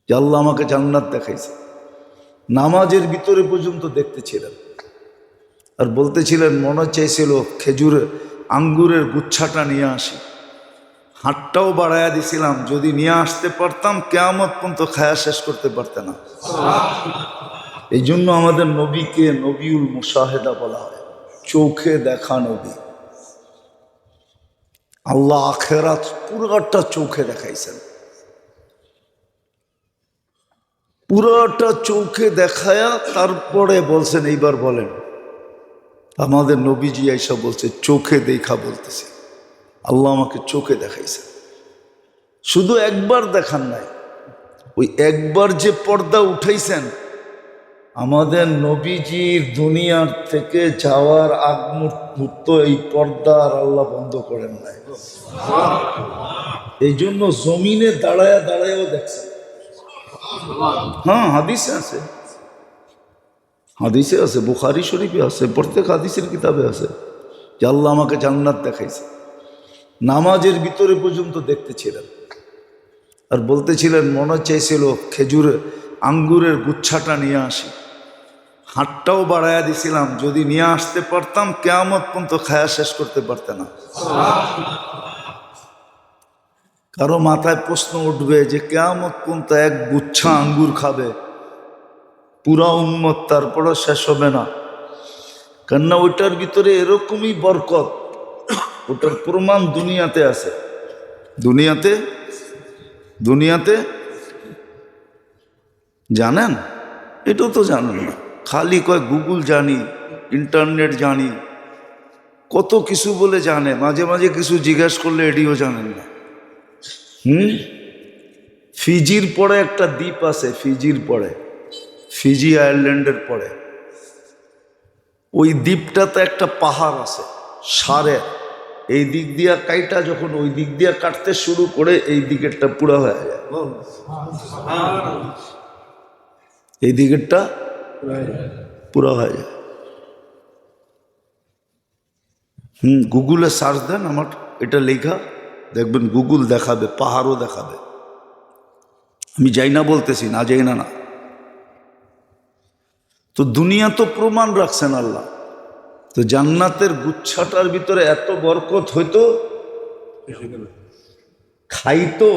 যে আল্লাহ আমাকে জান্নাত দেখাইছে। নামাজের ভিতরে পর্যন্ত দেখতেছিলেন আর বলতেছিলেন মনে চাইছিল আঙ্গুরের গুচ্ছাটা নিয়ে আসি, হাতটাও বাড়াইয়া দিছিলাম, যদি নিয়ে আসতে পারতাম কিয়ামত পর্যন্ত খায়া শেষ করতে পারতে না। এই জন্য আমাদের নবীকে নবীউল মুশাহেদা বলা হয়, চোখে দেখা নবী। আল্লাহ আখেরাত পুরোটা চোখে দেখাইছেন, পুরোটা চোখে দেখায়া তারপরে বলছেন এইবার বলেন। আমাদের নবীজি আইসা বলছে চোখে দেখা বলতেছে, আল্লাহ আমাকে চোখে দেখাইছে। শুধু একবার দেখান নাই, ওই একবার যে পর্দা উঠাইছেন, আমাদের নবীজির দুনিয়ার থেকে যাওয়ার আগ মুহূর্ত এই পর্দা আর আল্লাহ বন্ধ করেন নাই। এই জন্য জমিনে দাঁড়ায়া দাঁড়ায়ও দেখছেন। হ্যাঁ, হাদিসে আছে, হাদিসে আছে, বুখারী শরীফে আছে, প্রত্যেক হাদিসের কিতাবে আছে যে আল্লাহ আমাকে জান্নাত দেখাইছে। নামাজের ভিতরে পর্যন্ত দেখতেছিলেন আর বলতেছিলেন মনে চাইছিল আঙ্গুরের গুচ্ছাটা নিয়ে আসি, হাতটাও বাড়াইয়া দিছিলাম, যদি নিয়ে আসতে পারতাম কিয়ামত পর্যন্ত খায়া শেষ করতে পারতে না। কারো মাথায় প্রশ্ন উঠবে যে কিয়ামত পর্যন্ত এক গুচ্ছা আঙ্গুর খাবে পুরা উম্মত, তারপরও শেষ হবে না। কেননা ওইটার ভিতরে এরকমই বরকত, ওটার প্রমাণ দুনিয়াতে আছে। দুনিয়াতে জানেন? এটাও তো জানেন না, খালি কয় গুগল জানি, ইন্টারনেট জানি, কত কিছু বলে জানে, মাঝে মাঝে কিছু জিজ্ঞাসা করলে এটিও জানেন না। ফিজির পরে একটা দ্বীপ আছে, ফিজি আয়ারল্যান্ডের পরে ওই দ্বীপটাতে একটা পাহাড় আছে সারে, এই দিক দিয়া কাইটা যখন ওই দিক দিয়া কাটতে শুরু করে এই দিকেরটা পুরা হয়ে যায়, এই দিকেরটা পুরা হয়ে যায়। গুগলে সার্চ দেন, আমার এটা লেখা দেখবেন, গুগল দেখাবে, পাহাড়ও দেখাবে। আমি যাই না বলতেছি, না যাই না। তো দুনিয়া তো প্রমাণ রাখছেন আল্লাহ। তো জান্নাতের গুচ্ছাটার ভিতরে এত বরকত হইতো, খাইতো,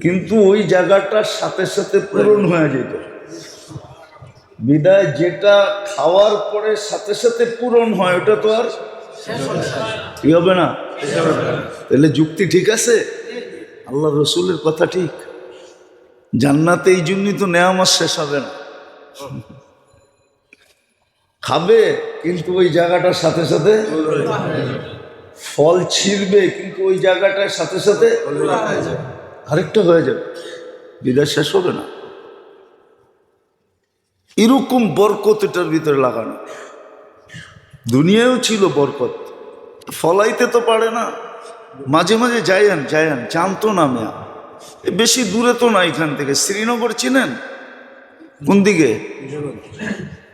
কিন্তু ওই জায়গাটার সাথে সাথে পূরণ হয়ে যেত। বিদায় যেটা খাওয়ার পরে সাথে সাথে পূরণ হয়, ওটা তো আর কি হবে না। তাহলে যুক্তি ঠিক আছে, আল্লাহ রসুলের কথা ঠিক। জান্নাতে এই জন্যই তো নেয়ামত শেষ হবে না, খাবে কিন্তু ওই জায়গাটার সাথে সাথে ফল ছিঁড়বে, কিন্তু ওই জায়গাটার সাথে সাথে আরেকটা হয়ে যাবে, বিদায় শেষ হবে না। এরকম বরকত এটার ভিতরে লাগানো। দুনিয়াও ছিল বরকত, ফলাইতে তো পারে না। মাঝে মাঝে যাইয়েন জানতো না মেয়া, বেশি দূরে তো না এখান থেকে। শ্রীনগর চিনেন? কোন দিকে?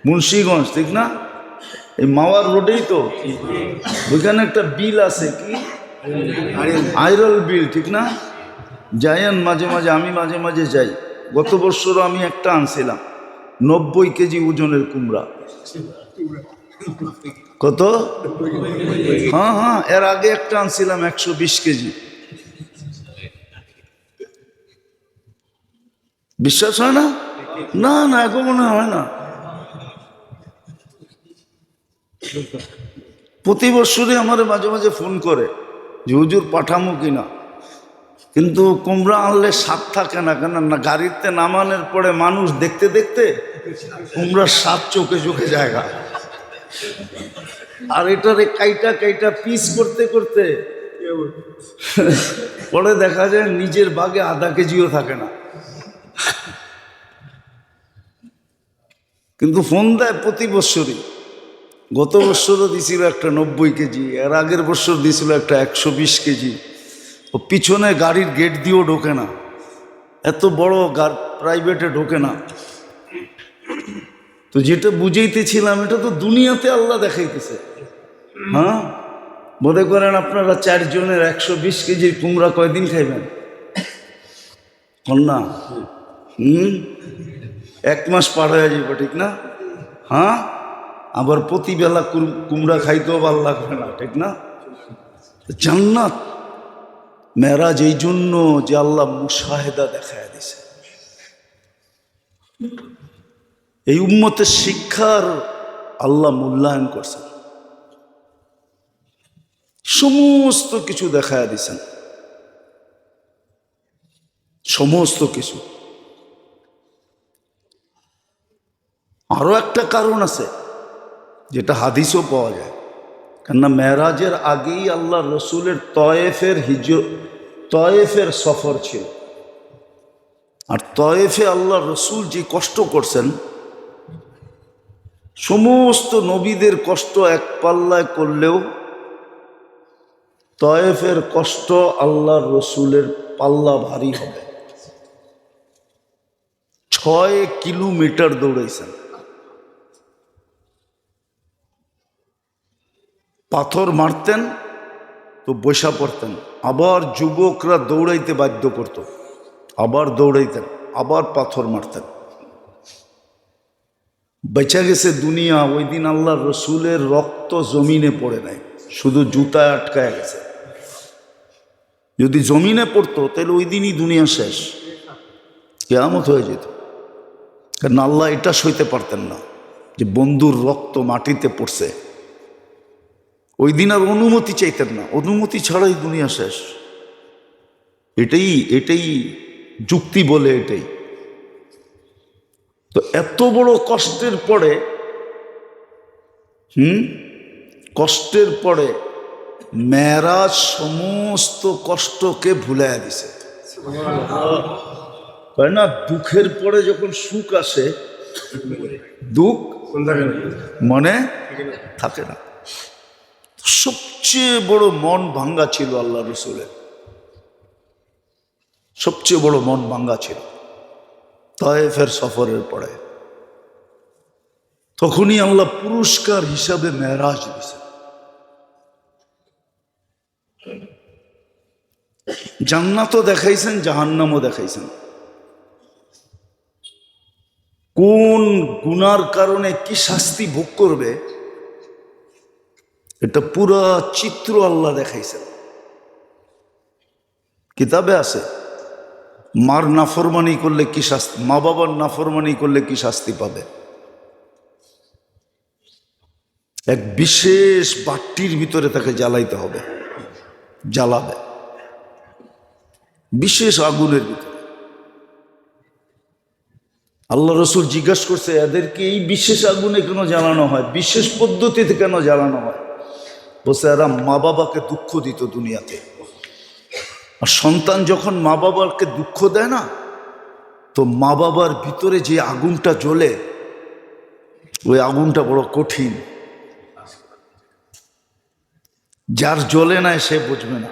মুন্সিগঞ্জ, ঠিক না? এই মাওয়ার রোডেই তো, ওইখানে একটা বিল আছে, কি আইরল বিল, ঠিক না? যাইয়েন মাঝে মাঝে, আমি মাঝে মাঝে যাই। গত বছরও আমি একটা আনছিলাম 90 কেজি ওজনের কুমড়া। কত? হ্যাঁ, এর আগে একটা আনছিলাম 120 কেজি। বিশ্বাস হয় না? না, এখন মনে হয় না। প্রতি বছরই আমার মাঝে মাঝে ফোন করে যে হুজুর পাঠামো কিনা, কিন্তু কুমড়া আনলে স্বাদ থাকে না। কেন না, গাড়িতে নামানোর পরে মানুষ দেখতে দেখতে কুমড়ার স্বাদ চোখে চোখে জায়গা। আর এটারে কাইটা পিস করতে করতে পরে দেখা যায় নিজের বাগে আধা কেজিও থাকে না। কিন্তু ফোন দেয় প্রতি বছরই। গত বছরও দিছিল একটা 90 কেজি, এর আগের বছর দিছিল একটা 120 কেজি। ও পিছনে গাড়ির গেট দিয়েও ঢোকে না, এত বড় প্রাইভেটে ঢোকে না। তো যেটা বুঝাইতেছিলাম, এটা তো দুনিয়াতে আল্লাহ দেখাইতেছে। হ্যাঁ, মনে করেন আপনারা 4 জনের 120 কেজির কুমড়া কয়দিন খাইবেন? কন্যা এক মাস পার হয়ে যাবে, ঠিক না? হ্যাঁ, আবার প্রতিবেলা কুমড়া খাইতেও ভালো লাগবে না, ঠিক না? জান্নাত মেরাজ এই জন্য যে আল্লাহ মুশাহেদা দেখায় দিছে। এই উম্মতের শিক্ষার আল্লাহ মূল্যায়ন করছেন, সমস্ত কিছু দেখায় দিছেন, সমস্ত কিছু। আরো একটা কারণ আছে যেটা হাদিসও পাওয়া যায়, কেননা মেরাজের আগেই আল্লাহ রসুলের তয়েফের সফর ছিল। আর তয়েফে আল্লাহ রসুল যে কষ্ট করছেন, সমস্ত নবীদের কষ্ট এক পাল্লায় করলেও তয়েফের কষ্ট আল্লাহর রসুলের পাল্লা ভারী হবে। 6 কিলোমিটার দৌড়াইছেন, পাথর মারতেন তো বসা পড়তেন, আবার যুবকরা দৌড়াইতে বাধ্য করত, আবার দৌড়াইতেন, আবার পাথর মারতেন। বেঁচে গেছে দুনিয়া। ওই দিন আল্লাহর রসুলের রক্ত জমিনে পড়ে নাই, শুধু জুতায় আটকায় গেছে। যদি জমিনে পড়তো তাহলে ওই দিনই দুনিয়া শেষ, কিয়ামত হয়ে যেত। কারণ আল্লাহ এটা সইতে পারতেন না যে বন্ধুর রক্ত মাটিতে পড়ছে। ওই দিন আর অনুমতি চাইতেন না, অনুমতি ছাড়াই দুনিয়া শেষ। এটাই যুক্তি বলে, এটাই তো। এত বড় কষ্টের পরে কষ্টের পরে মেরাজ সমস্ত কষ্টকে ভুলাইয়া দিছে, তাই না? দুঃখের পরে যখন সুখ আসে, দুঃখ মনে থাকে না। সবচেয়ে বড় মন ভাঙ্গা ছিল আল্লাহ রসুলের, সবচেয়ে বড় মন ভাঙ্গা ছিল তায়েফের সফরের পরে। তখনই আল্লাহ পুরস্কার হিসাবে মেরাজ দিয়েছে। জান্নাতও দেখাইছেন, জাহান্নামও দেখাইছেন। কোন গুনার কারণে কি শাস্তি ভোগ করবে এটা পুরা চিত্র আল্লাহ দেখাইছেন, কিতাবে আছে। মার নাফরমানি করলে কি শাস্তি, মা বাবার নাফরমানি করলে কি শাস্তি পাবে। এক বিশেষ বাটির ভিতরে তাকে জ্বালাইতে হবে, জ্বালাবে বিশেষ আগুনের ভিতরে। আল্লাহ রসুল জিজ্ঞাসা করছে, এদেরকে এই বিশেষ আগুনে কেন জ্বালানো হয়, বিশেষ পদ্ধতিতে কেন জ্বালানো হয়? বলছে, এরা মা বাবাকে দুঃখ দিত দুনিয়াতে। আর সন্তান যখন মা বাবাকে দুঃখ দেয় না, তো মা বাবার ভিতরে যে আগুনটা জ্বলে, ওই আগুনটা বড় কঠিন। যার জ্বলে নাই সে বুঝবে না,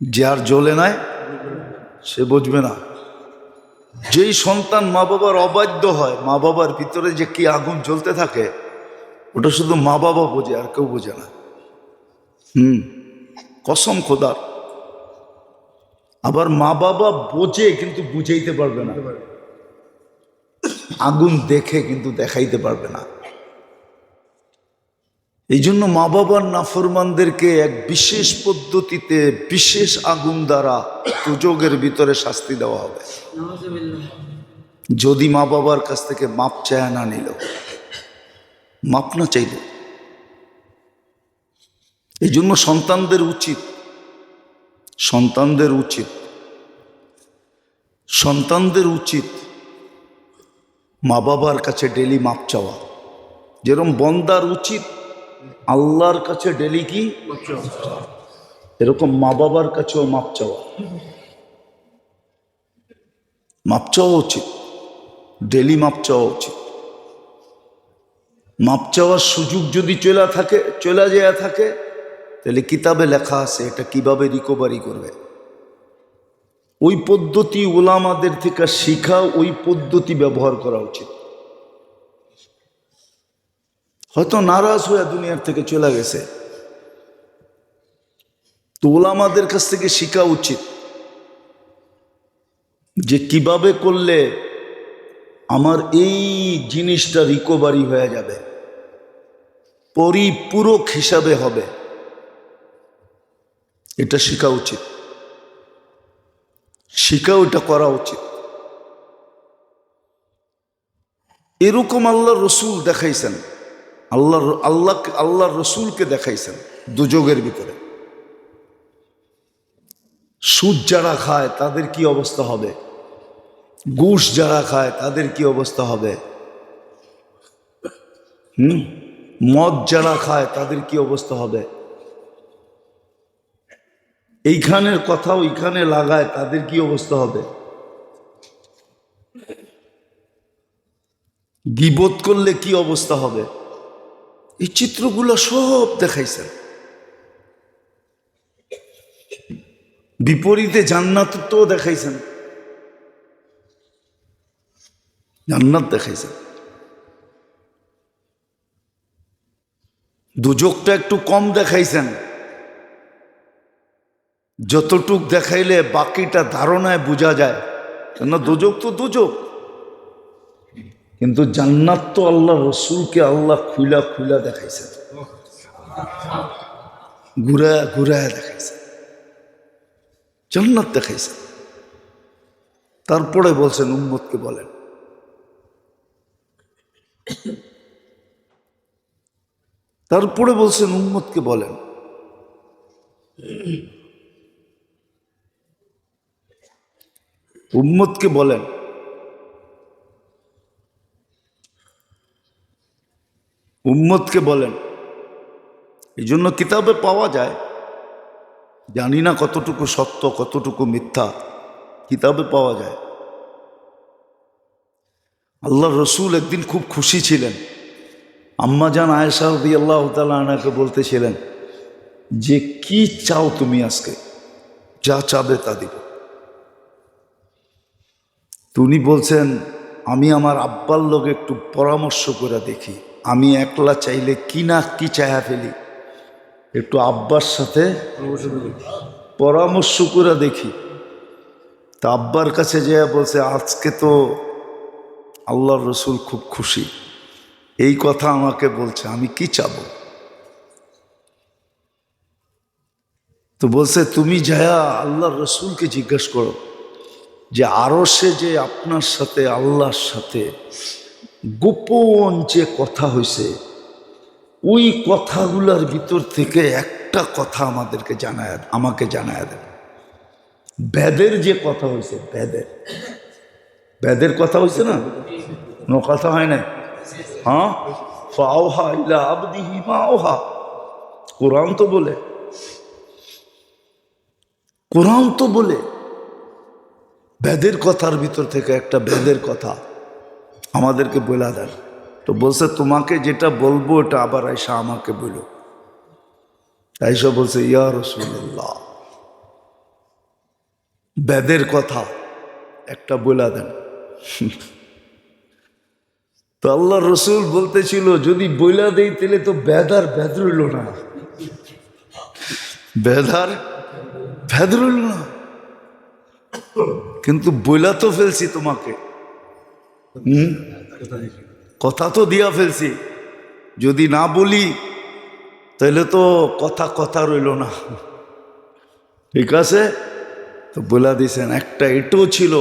যার জ্বলে নাই সে বুঝবে না। যেই সন্তান মা বাবার অবাধ্য হয়, মা বাবার ভিতরে যে কি আগুন জ্বলতে থাকে, ওটা শুধু মা বাবা বোঝে, আর কেউ বোঝে না। কসম খোদার। আবার মা বাবা বোঝে কিন্তু বুঝাইতে পারবে না, আগুন দেখে কিন্তু দেখাইতে পারবে না। এই জন্য মা বাবার নাফরমানদেরকে এক বিশেষ পদ্ধতিতে বিশেষ আগুন দ্বারা দুজকের ভিতরে শাস্তি দেওয়া হবে, যদি মা বাবার কাছ থেকে মাপ চায় না নিল, মাপ না চাইল। এই জন্য সন্তানদের উচিত মা বাবার কাছে ডেলি মাপ চাওয়া। যেরকম বন্দার উচিত আল্লাহর কাছে ডেলি কি, এরকম মা বাবার কাছেও মাপ চাওয়া উচিত, ডেলি মাপ চাওয়া উচিত। মাপ চাওয়ার সুযোগ যদি চলে যায় থাকে, তাহলে কিতাবে লেখা আছে এটা কিভাবে রিকভারি করবে। ওই পদ্ধতি ওলামাদের থেকে শিখা, ওই পদ্ধতি ব্যবহার করা উচিত। হয়তো নারাজ হয়ে দুনিয়ার থেকে চলে গেছে, তো ওলামাদের কাছ থেকে শিখা উচিত যে কিভাবে করলে আমার এই জিনিসটা রিকভারি হয়ে যাবে, পরিপূরক হিসাবে হবে, এটা শেখা উচিত, এটা করা উচিত। এরকম আল্লাহ রসুল দেখাইছেন, আল্লাহ রসুলকে দেখাইছেন দুযোগের ভিতরে। সুদ যারা খায় তাদের কি অবস্থা হবে, ঘুষ যারা খায় তাদের কি অবস্থা হবে, মদ যারা খায় তাদের কি অবস্থা হবে, এইখানের কথা ওইখানে লাগায় তাদের কি অবস্থা হবে, গীবত করলে কি অবস্থা হবে, এই চিত্রগুলো সব দেখাইছেন। বিপরীতে জান্নাত তো দেখাইছেন, জান্নাত দেখাইছেন। দুজকটা একটু কম দেখাইছেন, যতটুক দেখাইলে বাকিটা ধারণায় বোঝা যায়, কেন দুজক তো দুজক, কিন্তু জান্নাত তো আল্লাহ রসুলকে আল্লাহ খুলা খুলা দেখাইছেন, ঘুরায় ঘুরায় দেখাইছেন, জান্নাত দেখাইছেন। তারপরে বলছেন উম্মতকে বলেন, তারপরে বলছেন উম্মতকে বলেন। উম্মতকে বলেন, উম্মতকে বলেন। এই জন্য কিতাবে পাওয়া যায়, জানি না কতটুকু সত্য কতটুকু মিথ্যা, কিতাবে পাওয়া যায়। আল্লাহ রসুল একদিন খুব খুশি ছিলেন, আম্মাজান আয়েশা রাদিয়াল্লাহু তাআলা আনহাকে বলতেছিলেন যে কি চাও তুমি, আজকে যা চাবে তা দিব। উনি বলছেন আমি আমার আব্বার লোক একটু পরামর্শ করে দেখি, আমি একলা চাইলে কি না কি চায়া ফেলি, একটু আব্বার সাথে পরামর্শ করে দেখি। তা আব্বার কাছে যেয়ে বলছে আজকে তো আল্লাহর রসুল খুব খুশি, এই কথা আমাকে বলছে, আমি কি চাবো। তো বলছে তুমি যায়া আল্লাহর রসুলকে জিজ্ঞেস করো যে আরশে যে আপনার সাথে আল্লাহর সাথে গোপন যে কথা হয়েছে, ওই কথাগুলোর ভিতর থেকে একটা কথা আমাকে জানায় দেন। বেদের যে কথা হয়েছে, বেদের কথা হয়েছে না, কোনো কথা হয় না। হ্যাঁ, ফাওহা ইলা আবদিহি মা আওহা, কোরআন তো বলে, কোরআন তো বলে বেদের কথার ভিতর থেকে একটা বেদের কথা আমাদেরকে বলা দেন। তো বলছে তোমাকে যেটা বলবো ওটা আবার আয়সা আমাকে বলো। আয়সা বলছে ইয়া রাসূলুল্লাহ, বেদের কথা একটা বলা দেন। তো আল্লাহ রসুল বলতেছিল যদি বইলা দেই তাহলে তো বেদার ভেদ রইল না, বেদার ভেদ রইল না, কিন্তু বইলা তো ফেলছি তোমাকে, কথা তো দিয়া ফেলছি, যদি না বলি তাহলে তো কথা রইল না। ঠিক আছে, তো বলা দিয়েছেন একটা এটাও ছিল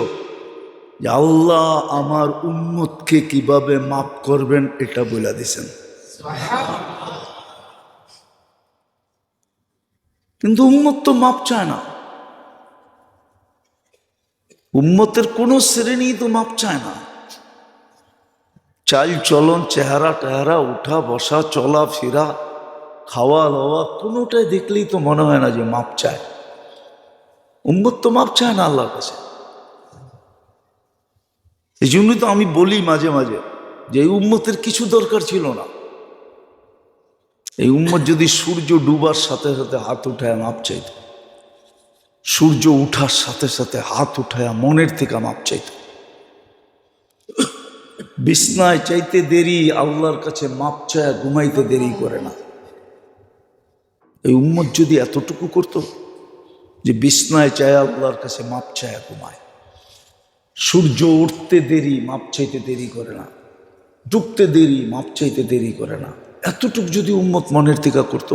যে আল্লাহ আমার উম্মতকে কিভাবে মাফ করবেন, এটা বলে দিয়েছেন। কিন্তু উম্মত তো মাপ চায় না, উম্মতের কোন শ্রেণী তো মাপ চায় না। চাল চলন, চেহারা টেহারা, উঠা বসা, চলা ফেরা, খাওয়া দাওয়া, কোনোটাই দেখলেই তো মনে হয় না যে মাপ চায়। উম্মত তো মাপ চায় না আল্লাহর কাছে। এই জন্যই তো আমি বলি মাঝে মাঝে যে এই উম্মতের কিছু দরকার ছিল না। এই উম্মত যদি সূর্য ডুবার সাথে সাথে হাত উঠায় মাপ চাইত, সূর্য উঠার সাথে সাথে হাত উঠায় মনের থেকে মাপ চাইত, বিছনায় চাইতে দেরি আল্লাহর কাছে মাপ চায় ঘুমাইতে দেরি করে না। এই উম্মত যদি এতটুকু করত যে বিছনায় চায় আল্লাহর কাছে মাপ চায় ঘুমায়, সূর্য উঠতে দেরি, মাপ চাইতে দেরি করে না, ডুবতে দেরি, মাপ চাইতে দেরি করে না। এতটুক যদি উম্মত মনের থেকে করতো,